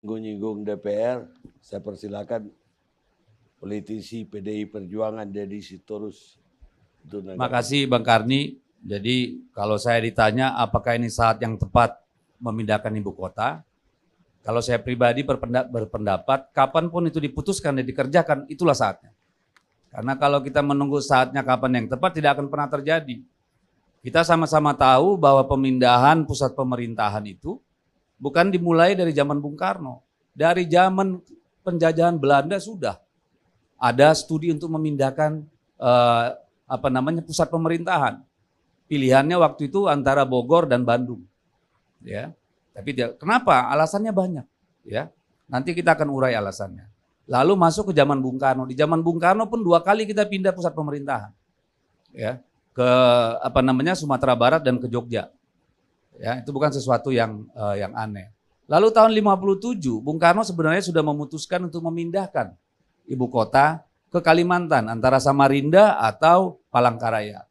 Nyinggung DPR, saya persilakan politisi PDI Perjuangan Deddy Sitorus. Terima kasih Bang Karni. Jadi kalau saya ditanya apakah ini saat yang tepat memindahkan ibu kota, kalau saya pribadi berpendapat kapanpun itu diputuskan dan dikerjakan, itulah saatnya. Karena kalau kita menunggu saatnya kapan yang tepat, tidak akan pernah terjadi. Kita sama-sama tahu bahwa pemindahan pusat pemerintahan itu bukan dimulai dari zaman Bung Karno. Dari zaman penjajahan Belanda sudah ada studi untuk memindahkan pusat pemerintahan. Pilihannya waktu itu antara Bogor dan Bandung. Ya. Tapi kenapa? Alasannya banyak, ya. Nanti kita akan urai alasannya. Lalu masuk ke zaman Bung Karno. Di zaman Bung Karno pun 2 kali kita pindah pusat pemerintahan. Ya, ke Sumatera Barat dan ke Jogja. Ya, itu bukan sesuatu yang aneh. Lalu tahun 57 Bung Karno sebenarnya sudah memutuskan untuk memindahkan ibu kota ke Kalimantan antara Samarinda atau Palangkaraya.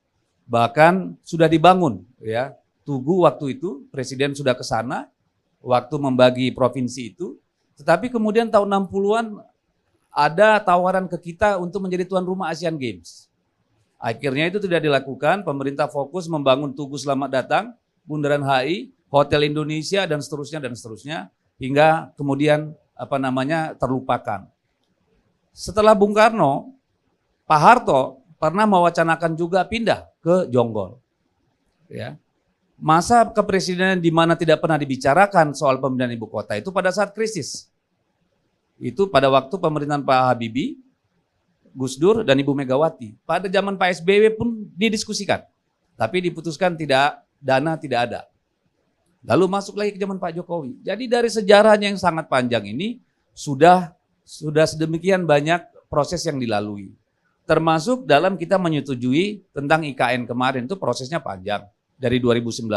Bahkan sudah dibangun, ya. Tugu waktu itu presiden sudah ke sana waktu membagi provinsi itu. Tetapi kemudian tahun 60-an ada tawaran ke kita untuk menjadi tuan rumah Asian Games. Akhirnya itu tidak dilakukan, pemerintah fokus membangun Tugu Selamat Datang, Bundaran HI, Hotel Indonesia dan seterusnya hingga kemudian terlupakan. Setelah Bung Karno, Pak Harto pernah mewacanakan juga pindah ke Jonggol. Ya. Masa kepresidenan di mana tidak pernah dibicarakan soal pemindahan ibu kota itu pada saat krisis. Itu pada waktu pemerintahan Pak Habibie, Gus Dur dan Ibu Megawati. Pada zaman Pak SBY pun didiskusikan. Tapi diputuskan dana tidak ada. Lalu masuk lagi ke zaman Pak Jokowi. Jadi dari sejarahnya yang sangat panjang ini sudah sedemikian banyak proses yang dilalui. Termasuk dalam kita menyetujui tentang IKN kemarin itu prosesnya panjang. Dari 2019,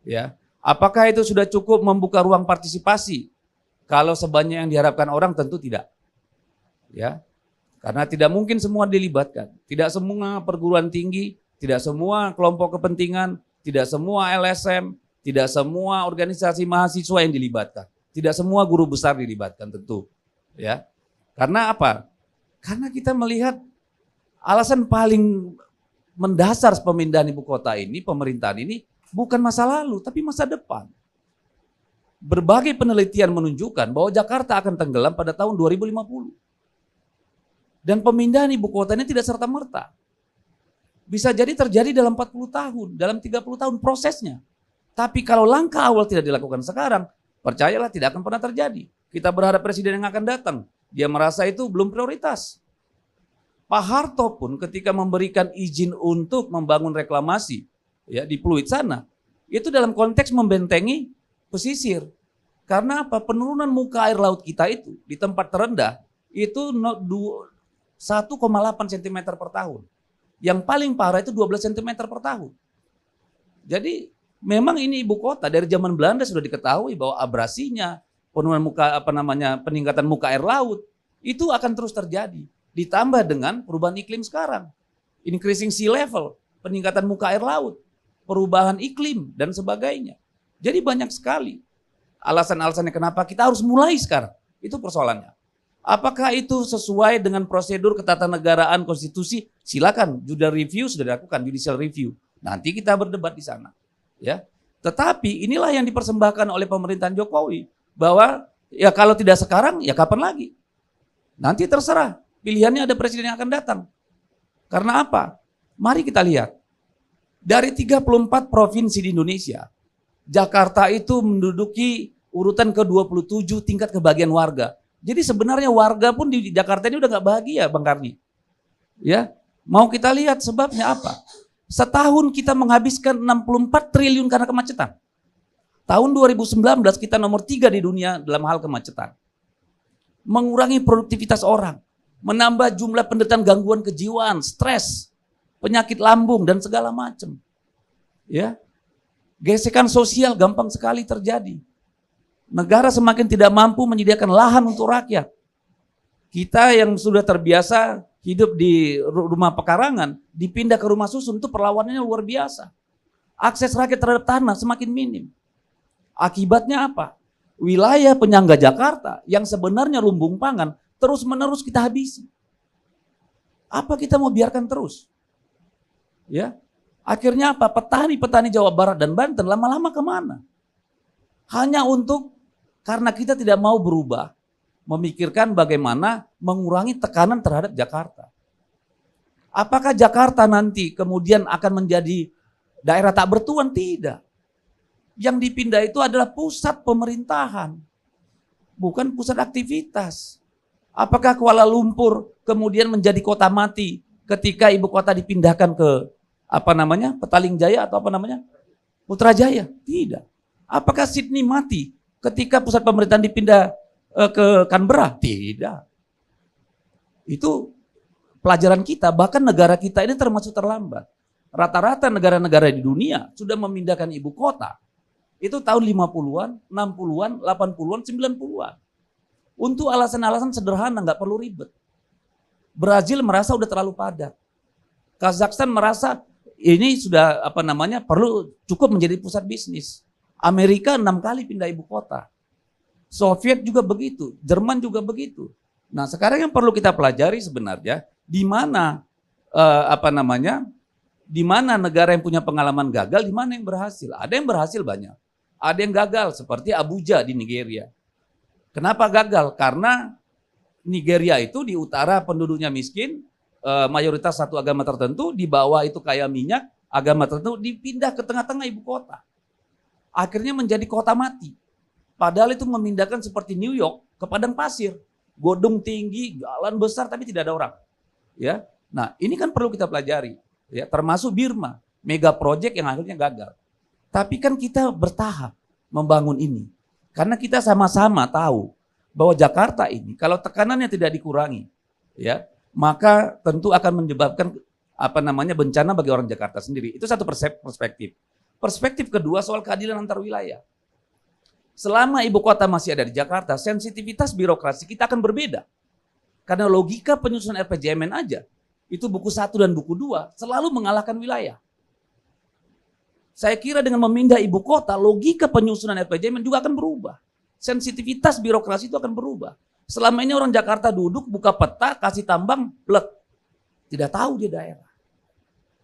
ya. Apakah itu sudah cukup membuka ruang partisipasi? Kalau sebanyak yang diharapkan orang tentu tidak, ya. Karena tidak mungkin semua dilibatkan. Tidak semua perguruan tinggi, tidak semua kelompok kepentingan, tidak semua LSM, tidak semua organisasi mahasiswa yang dilibatkan, tidak semua guru besar dilibatkan tentu, ya. Karena apa? Karena kita melihat alasan paling mendasar pemindahan ibu kota ini, pemerintahan ini bukan masa lalu, tapi masa depan. Berbagai penelitian menunjukkan bahwa Jakarta akan tenggelam pada tahun 2050. Dan pemindahan ibu kota ini tidak serta-merta. Bisa jadi terjadi dalam 40 tahun, dalam 30 tahun prosesnya. Tapi kalau langkah awal tidak dilakukan sekarang, percayalah tidak akan pernah terjadi. Kita berharap presiden yang akan datang, dia merasa itu belum prioritas. Pak Harto pun ketika memberikan izin untuk membangun reklamasi, ya, di Pluit sana, itu dalam konteks membentengi pesisir. Karena apa? Penurunan muka air laut kita itu di tempat terendah itu 1,8 cm per tahun. Yang paling parah itu 12 cm per tahun. Jadi memang ini ibu kota dari zaman Belanda sudah diketahui bahwa abrasinya, penurunan peningkatan muka air laut itu akan terus terjadi. Ditambah dengan perubahan iklim sekarang. Increasing sea level, peningkatan muka air laut, perubahan iklim, dan sebagainya. Jadi banyak sekali alasan-alasannya kenapa kita harus mulai sekarang. Itu persoalannya. Apakah itu sesuai dengan prosedur ketatanegaraan konstitusi? Silakan, judicial review sudah dilakukan, judicial review. Nanti kita berdebat di sana. Ya. Tetapi inilah yang dipersembahkan oleh pemerintahan Jokowi. Bahwa ya kalau tidak sekarang, ya kapan lagi? Nanti terserah. Pilihannya ada presiden yang akan datang. Karena apa? Mari kita lihat. Dari 34 provinsi di Indonesia, Jakarta itu menduduki urutan ke-27 tingkat kebahagiaan warga. Jadi sebenarnya warga pun di Jakarta ini udah gak bahagia, Bang Karni. Ya, mau kita lihat sebabnya apa? Setahun kita menghabiskan 64 triliun karena kemacetan. Tahun 2019 kita nomor 3 di dunia dalam hal kemacetan. Mengurangi produktivitas orang. Menambah jumlah penderita gangguan kejiwaan, stres, penyakit lambung dan segala macam. Ya. Gesekan sosial gampang sekali terjadi. Negara semakin tidak mampu menyediakan lahan untuk rakyat. Kita yang sudah terbiasa hidup di rumah pekarangan, dipindah ke rumah susun itu perlawanannya luar biasa. Akses rakyat terhadap tanah semakin minim. Akibatnya apa? wilayah penyangga Jakarta yang sebenarnya lumbung pangan terus-menerus kita habisi. Apa kita mau biarkan terus? Ya, akhirnya apa? Petani-petani Jawa Barat dan Banten lama-lama kemana? Hanya karena kita tidak mau berubah, memikirkan bagaimana mengurangi tekanan terhadap Jakarta. Apakah Jakarta nanti kemudian akan menjadi daerah tak bertuan? Tidak. Yang dipindah itu adalah pusat pemerintahan, bukan pusat aktivitas. Apakah Kuala Lumpur kemudian menjadi kota mati ketika ibu kota dipindahkan ke Petaling Jaya atau Putrajaya? Tidak. Apakah Sydney mati ketika pusat pemerintahan dipindah ke Canberra? Tidak. Itu pelajaran kita, bahkan negara kita ini termasuk terlambat. Rata-rata negara-negara di dunia sudah memindahkan ibu kota itu tahun 50-an, 60-an, 80-an, 90-an. Untuk alasan-alasan sederhana, nggak perlu ribet. Brazil merasa udah terlalu padat. Kazakhstan merasa ini sudah perlu cukup menjadi pusat bisnis. Amerika 6 kali pindah ibu kota. Soviet juga begitu, Jerman juga begitu. Nah, sekarang yang perlu kita pelajari sebenarnya di mana di mana negara yang punya pengalaman gagal, di mana yang berhasil. Ada yang berhasil banyak. Ada yang gagal seperti Abuja di Nigeria. Kenapa gagal? Karena Nigeria itu di utara penduduknya miskin, mayoritas satu agama tertentu, di bawah itu kaya minyak, agama tertentu dipindah ke tengah-tengah ibu kota. Akhirnya menjadi kota mati. Padahal itu memindahkan seperti New York ke padang pasir. Gedung tinggi, jalan besar tapi tidak ada orang. Ya. Nah, ini kan perlu kita pelajari. Ya, termasuk Birma, mega project yang akhirnya gagal. Tapi kan kita bertahap membangun ini. Karena kita sama-sama tahu bahwa Jakarta ini kalau tekanannya tidak dikurangi, ya, maka tentu akan menyebabkan bencana bagi orang Jakarta sendiri. Itu satu perspektif. Perspektif kedua soal keadilan antar wilayah. Selama ibu kota masih ada di Jakarta, sensitivitas birokrasi kita akan berbeda. Karena logika penyusunan RPJMN aja, itu buku 1 dan buku 2 selalu mengalahkan wilayah. Saya kira dengan memindah ibu kota, logika penyusunan RPJMN juga akan berubah. Sensitivitas birokrasi itu akan berubah. Selama ini orang Jakarta duduk, buka peta, kasih tambang, plek. Tidak tahu dia daerah.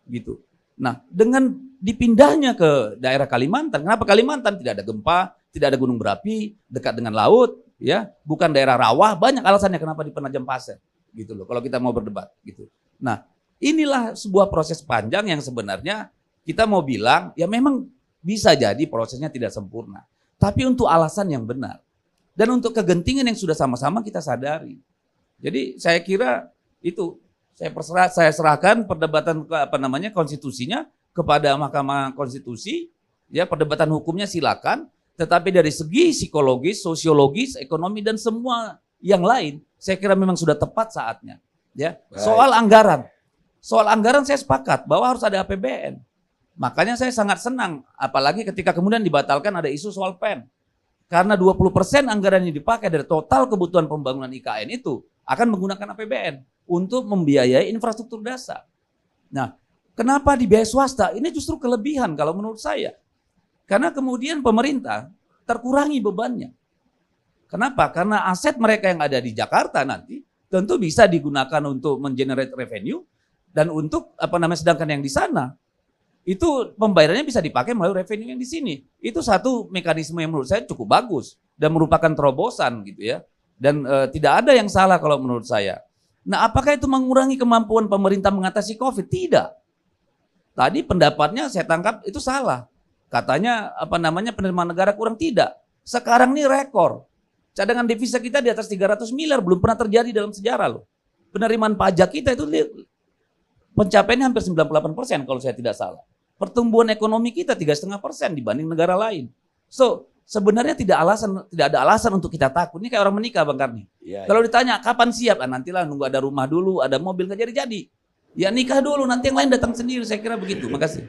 Gitu. Nah, dengan dipindahnya ke daerah Kalimantan, kenapa Kalimantan? Tidak ada gempa, tidak ada gunung berapi, dekat dengan laut, ya, bukan daerah rawa, banyak alasannya kenapa di Penajam Pasir, gitu loh. Kalau kita mau berdebat, gitu. Nah, inilah sebuah proses panjang yang sebenarnya kita mau bilang, ya memang bisa jadi prosesnya tidak sempurna. Tapi untuk alasan yang benar. Dan untuk kegentingan yang sudah sama-sama kita sadari. Jadi saya kira itu, saya serahkan perdebatan konstitusinya kepada Mahkamah Konstitusi. Ya, perdebatan hukumnya silakan. Tetapi dari segi psikologis, sosiologis, ekonomi, dan semua yang lain, saya kira memang sudah tepat saatnya. Ya. Soal anggaran saya sepakat bahwa harus ada APBN. Makanya saya sangat senang, apalagi ketika kemudian dibatalkan ada isu soal PEN. Karena 20% anggaran yang dipakai dari total kebutuhan pembangunan IKN itu akan menggunakan APBN untuk membiayai infrastruktur dasar. Nah, kenapa di biaya swasta? Ini justru kelebihan kalau menurut saya. Karena kemudian pemerintah terkurangi bebannya. Kenapa? Karena aset mereka yang ada di Jakarta nanti tentu bisa digunakan untuk mengenerate revenue dan untuk sedangkan yang di sana itu pembayarannya bisa dipakai melalui revenue yang di sini. Itu satu mekanisme yang menurut saya cukup bagus dan merupakan terobosan gitu ya. Dan tidak ada yang salah kalau menurut saya. Nah, apakah itu mengurangi kemampuan pemerintah mengatasi Covid? Tidak. Tadi pendapatnya saya tangkap itu salah. Katanya penerimaan negara kurang, tidak. Sekarang ini rekor. Cadangan devisa kita di atas 300 miliar, belum pernah terjadi dalam sejarah loh. Penerimaan pajak kita itu pencapaiannya hampir 98% kalau saya tidak salah. Pertumbuhan ekonomi kita 3,5% dibanding negara lain. So, sebenarnya tidak ada alasan untuk kita takut. Ini kayak orang menikah, Bang Karni. Ya, kalau ditanya kapan siap, nantilah nunggu ada rumah dulu, ada mobil nggak jadi. Ya nikah dulu, nanti yang lain datang sendiri. Saya kira begitu. Makasih.